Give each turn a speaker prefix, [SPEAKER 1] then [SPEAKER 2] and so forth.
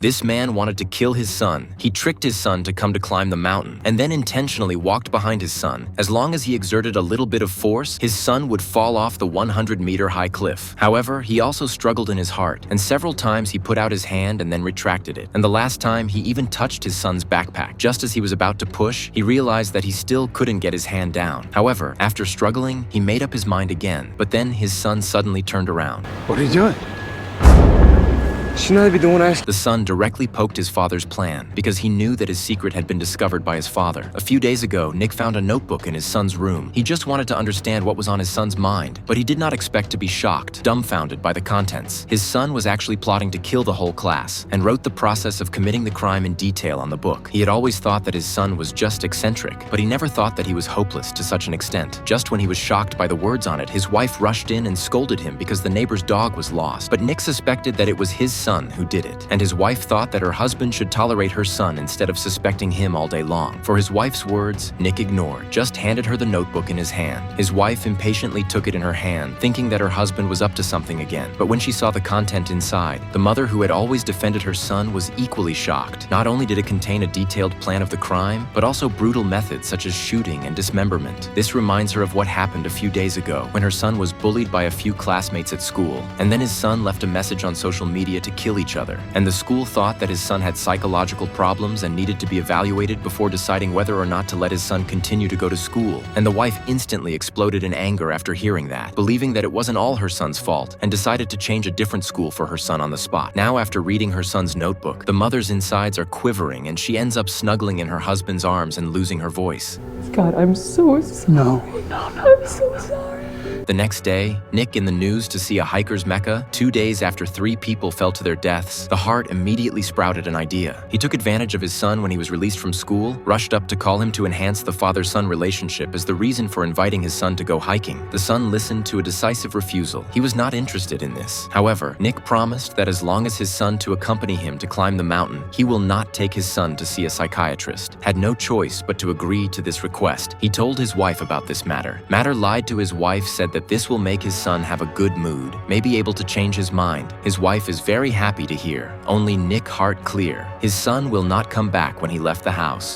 [SPEAKER 1] This man wanted to kill his son. He tricked his son to come to climb the mountain and then intentionally walked behind his son. As long as he exerted a little bit of force, his son would fall off the 100-meter high cliff. However, he also struggled in his heart, and several times he put out his hand and then retracted it. And the last time, he even touched his son's backpack. Just as he was about to push, he realized that he still couldn't get his hand down. However, after struggling, he made up his mind again. But then his son suddenly turned around.
[SPEAKER 2] What are you doing? Shouldn't I be doing that?
[SPEAKER 1] The son directly poked his father's plan because he knew that his secret had been discovered by his father. A few days ago, Nick found a notebook in his son's room. He just wanted to understand what was on his son's mind, but he did not expect to be shocked, dumbfounded by the contents. His son was actually plotting to kill the whole class and wrote the process of committing the crime in detail on the book. He had always thought that his son was just eccentric, but he never thought that he was hopeless to such an extent. Just when he was shocked by the words on it, his wife rushed in and scolded him because the neighbor's dog was lost. But Nick suspected that it was his son who did it, and his wife thought that her husband should tolerate her son instead of suspecting him all day long. For his wife's words, Nick ignored, just handed her the notebook in his hand. His wife impatiently took it in her hand, thinking that her husband was up to something again. But when she saw the content inside, the mother who had always defended her son was equally shocked. Not only did it contain a detailed plan of the crime, but also brutal methods such as shooting and dismemberment. This reminds her of what happened a few days ago when her son was bullied by a few classmates at school, and then his son left a message on social media to kill each other. And the school thought that his son had psychological problems and needed to be evaluated before deciding whether or not to let his son continue to go to school. And the wife instantly exploded in anger after hearing that, believing that it wasn't all her son's fault, and decided to change a different school for her son on the spot. Now, after reading her son's notebook, the mother's insides are quivering and she ends up snuggling in her husband's arms and losing her voice.
[SPEAKER 3] God, I'm so sorry.
[SPEAKER 2] No.
[SPEAKER 3] I'm so sorry.
[SPEAKER 1] The next day, Nick in the news to see a hiker's mecca. 2 days after 3 people fell to their deaths, the heart immediately sprouted an idea. He took advantage of his son when he was released from school, rushed up to call him to enhance the father-son relationship as the reason for inviting his son to go hiking. The son listened to a decisive refusal. He was not interested in this. However, Nick promised that as long as his son to accompany him to climb the mountain, he will not take his son to see a psychiatrist. Had no choice but to agree to this request. He told his wife about this matter. Matter lied to his wife, said that this will make his son have a good mood, may be able to change his mind. His wife is very happy to hear. Only Nick heart clear. His son will not come back when he left the house.